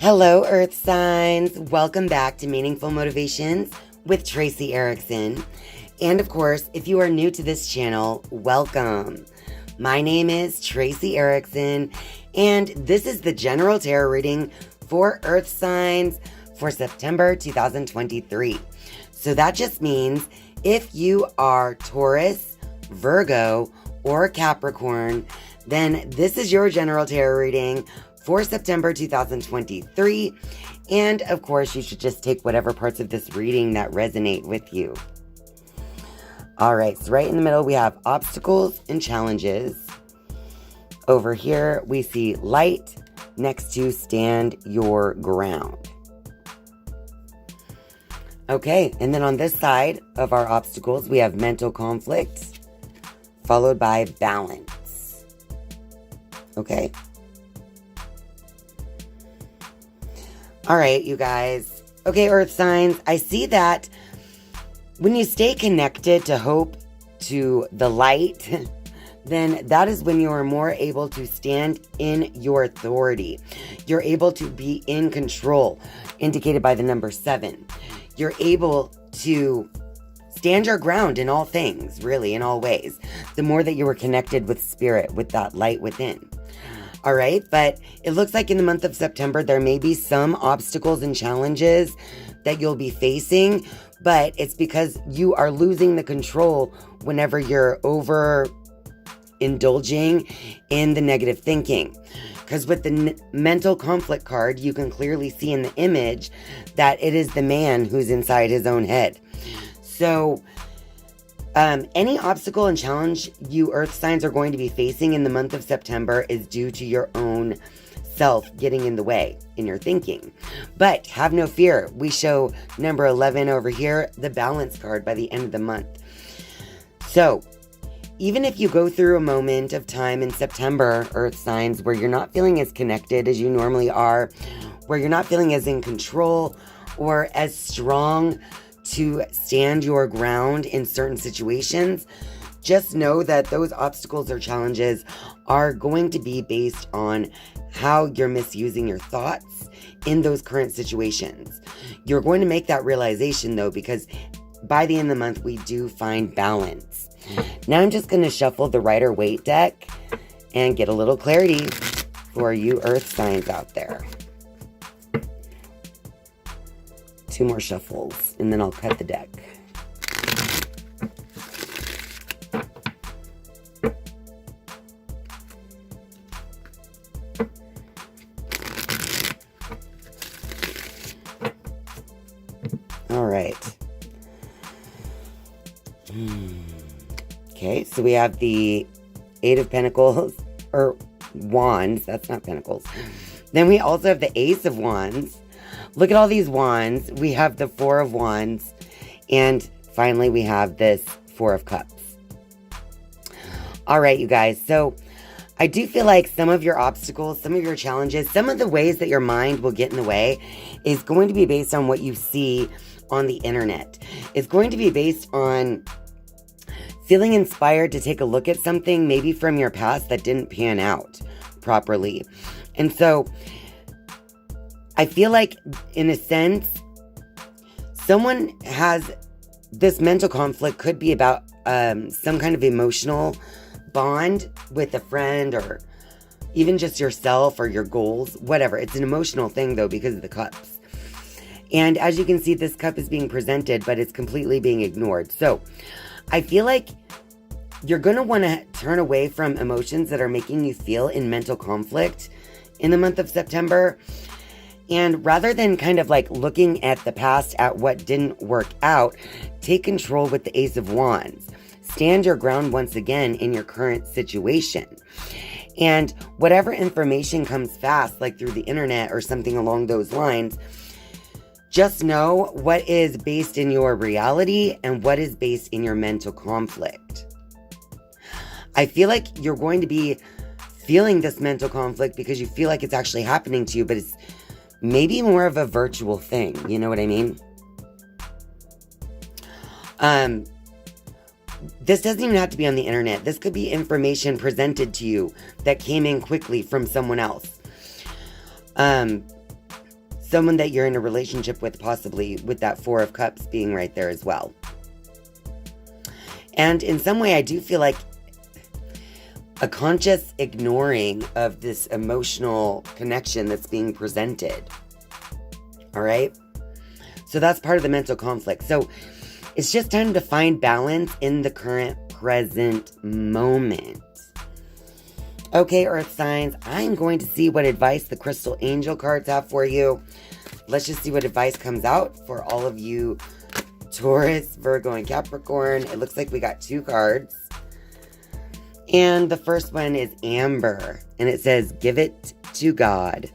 Hello, Earth signs. Welcome back to Meaningful Motivations with Tracy Erickson. And of course, if you are new to this channel, welcome. My name is Tracy Erickson, and this is the general tarot reading for Earth signs for September 2023. So that just means if you are Taurus, Virgo, or Capricorn, then this is your general tarot reading for September 2023. And of course, you should just take whatever parts of this reading that resonate with you. All right, so right in the middle, we have obstacles and challenges. Over here, we see light next to stand your ground. Okay, and then on this side of our obstacles, we have mental conflict, followed by balance. Okay. All right, you guys. Okay, Earth signs, I see that when you stay connected to hope, to the light, then that is when you are more able to stand in your authority. You're able to be in control, indicated by the number 7. You're able to stand your ground in all things, really, in all ways. The more that you are connected with spirit, with that light within. All right, but it looks like in the month of September, there may be some obstacles and challenges that you'll be facing, but it's because you are losing the control whenever you're over indulging in the negative thinking. Because with the mental conflict card, you can clearly see in the image that it is the man who's inside his own head. So any obstacle and challenge you Earth signs are going to be facing in the month of September is due to your own self getting in the way in your thinking. But have no fear. We show number 11 over here, the balance card by the end of the month. So even if you go through a moment of time in September, Earth signs, where you're not feeling as connected as you normally are, where you're not feeling as in control or as strong to stand your ground in certain situations, just know that those obstacles or challenges are going to be based on how you're misusing your thoughts in those current situations. You're going to make that realization, though, because by the end of the month, we do find balance. Now I'm just going to shuffle the Rider-Waite deck and get a little clarity for you Earth signs out there. 2 more shuffles, and then I'll cut the deck. All right. Okay, so we have the 8 of Pentacles, or Wands. That's not Pentacles. Then we also have the Ace of Wands. Look at all these wands. We have the 4 of Wands. And finally, we have this 4 of Cups. All right, you guys. So I do feel like some of your obstacles, some of your challenges, some of the ways that your mind will get in the way is going to be based on what you see on the internet. It's going to be based on feeling inspired to take a look at something maybe from your past that didn't pan out properly. And so I feel like, in a sense, someone has this mental conflict, could be about some kind of emotional bond with a friend or even just yourself or your goals, whatever. It's an emotional thing, though, because of the cups. And as you can see, this cup is being presented, but it's completely being ignored. So I feel like you're going to want to turn away from emotions that are making you feel in mental conflict in the month of September. And rather than kind of like looking at the past, at what didn't work out, take control with the Ace of Wands. Stand your ground once again in your current situation. And whatever information comes fast, like through the internet or something along those lines, just know what is based in your reality and what is based in your mental conflict. I feel like you're going to be feeling this mental conflict because you feel like it's actually happening to you, but it's maybe more of a virtual thing. You know what I mean? This doesn't even have to be on the internet. This could be information presented to you that came in quickly from someone else. someone that you're in a relationship with, possibly with that Four of Cups being right there as well. And in some way, I do feel like a conscious ignoring of this emotional connection that's being presented. All right? So that's part of the mental conflict. So it's just time to find balance in the current present moment. Okay, Earth signs, I'm going to see what advice the crystal angel cards have for you. Let's just see what advice comes out for all of you Taurus, Virgo, and Capricorn. It looks like we got 2 cards. And the first one is Amber, and it says, give it to God.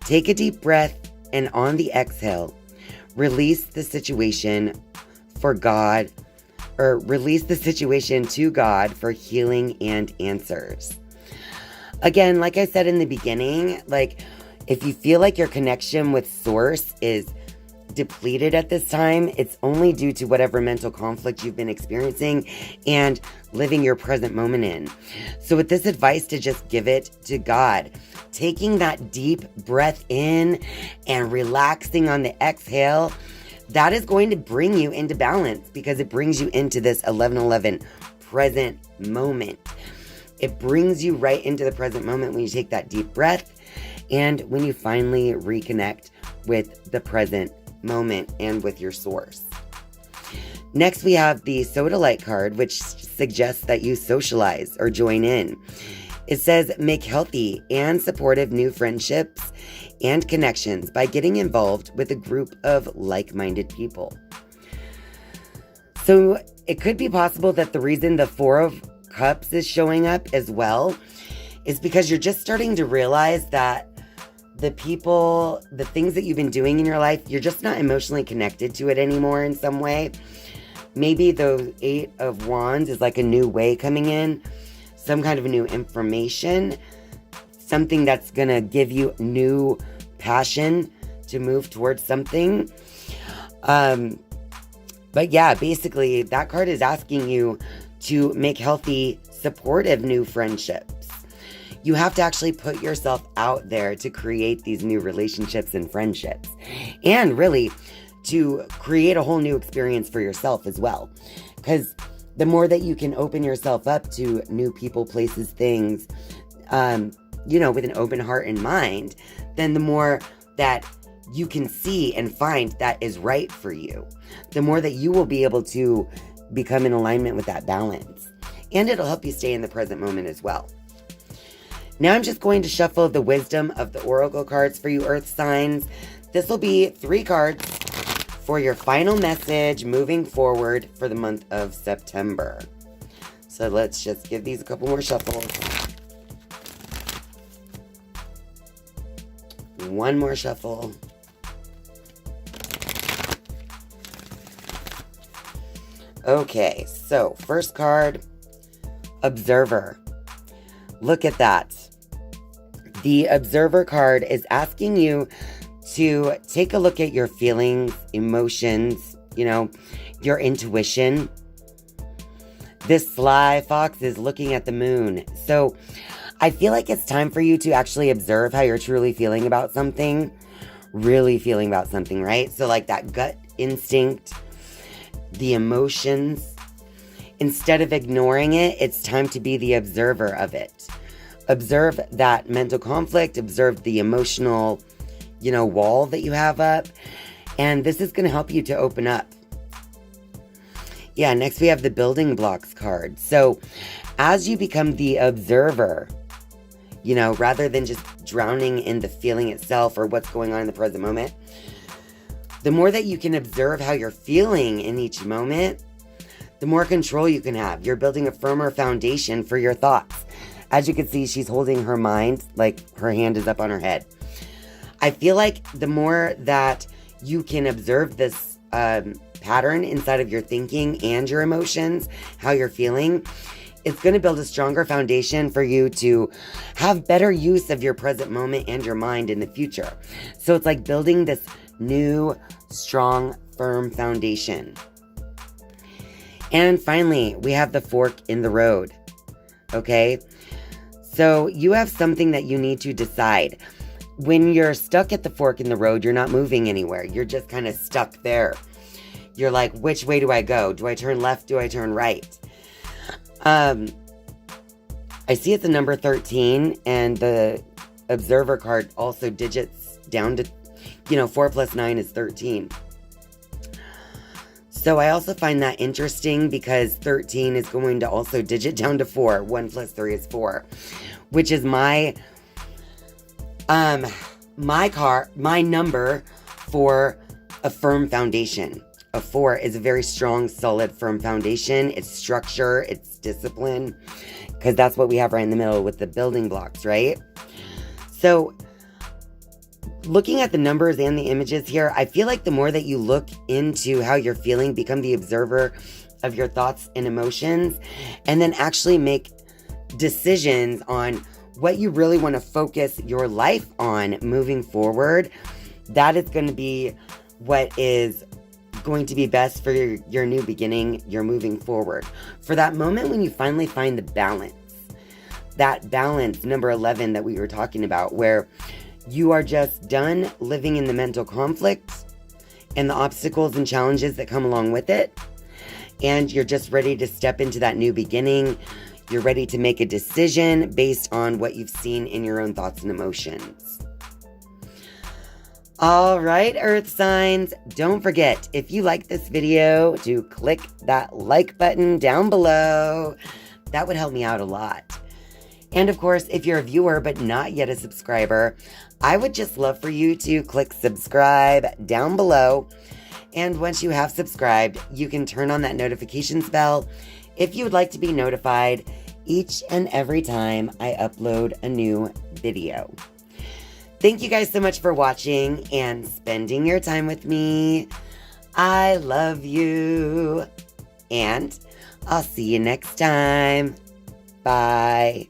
Take a deep breath, and on the exhale, release the situation for God, or release the situation to God for healing and answers. Again, like I said in the beginning, like if you feel like your connection with Source is depleted at this time, it's only due to whatever mental conflict you've been experiencing and living your present moment in. So with this advice, to just give it to God, taking that deep breath in and relaxing on the exhale, that is going to bring you into balance, because it brings you into this 11-11 present moment. It brings you right into the present moment when you take that deep breath and when you finally reconnect with the present moment and with your source. Next, we have the Sodalite card, which suggests that you socialize or join in. It says, make healthy and supportive new friendships and connections by getting involved with a group of like-minded people. So it could be possible that the reason the Four of Cups is showing up as well is because you're just starting to realize that the people, the things that you've been doing in your life, you're just not emotionally connected to it anymore in some way. Maybe the 8 of Wands is like a new way coming in, some kind of a new information, something that's going to give you new passion to move towards something. But yeah, basically that card is asking you to make healthy, supportive new friendships. You have to actually put yourself out there to create these new relationships and friendships, and really to create a whole new experience for yourself as well. Because the more that you can open yourself up to new people, places, things, with an open heart and mind, then the more that you can see and find that is right for you, the more that you will be able to become in alignment with that balance. And it'll help you stay in the present moment as well. Now I'm just going to shuffle the wisdom of the oracle cards for you earth signs. This will be 3 cards for your final message moving forward for the month of September. So let's just give these a couple more shuffles. One more shuffle. Okay, so first card, Observer. Look at that. The Observer card is asking you to take a look at your feelings, emotions, your intuition. This sly fox is looking at the moon. So I feel like it's time for you to actually observe how you're truly feeling about something. Really feeling about something, right? So like that gut instinct, the emotions. Instead of ignoring it, it's time to be the observer of it. Observe that mental conflict, observe the emotional, wall that you have up. And this is going to help you to open up. Yeah, next we have the Building Blocks card. So as you become the observer, rather than just drowning in the feeling itself or what's going on in the present moment, the more that you can observe how you're feeling in each moment, the more control you can have. You're building a firmer foundation for your thoughts. As you can see, she's holding her mind, like her hand is up on her head. I feel like the more that you can observe this pattern inside of your thinking and your emotions, how you're feeling, it's going to build a stronger foundation for you to have better use of your present moment and your mind in the future. So it's like building this new, strong, firm foundation. And finally, we have the fork in the road. Okay? So you have something that you need to decide. when you're stuck at the fork in the road, you're not moving anywhere. You're just kind of stuck there. You're like, which way do I go? Do I turn left? Do I turn right? I see it's the number 13, and the observer card also digits down to, 4 plus 9 is 13. So I also find that interesting because 13 is going to also digit down to 4. 1 plus 3 is 4, which is my number for a firm foundation. A 4 is a very strong, solid, firm foundation. It's structure, it's discipline, because that's what we have right in the middle with the building blocks, right? So looking at the numbers and the images here, I feel like the more that you look into how you're feeling, become the observer of your thoughts and emotions, and then actually make decisions on what you really want to focus your life on moving forward, that is going to be what is going to be best for your new beginning, your moving forward. For that moment when you finally find the balance, that balance, number 11 that we were talking about, where you are just done living in the mental conflict and the obstacles and challenges that come along with it, and you're just ready to step into that new beginning. You're ready to make a decision based on what you've seen in your own thoughts and emotions. All right, Earth signs, don't forget, if you like this video, to click that like button down below. That would help me out a lot. And of course, if you're a viewer but not yet a subscriber, I would just love for you to click subscribe down below. And once you have subscribed, you can turn on that notifications bell if you would like to be notified each and every time I upload a new video. Thank you guys so much for watching and spending your time with me. I love you. And I'll see you next time. Bye.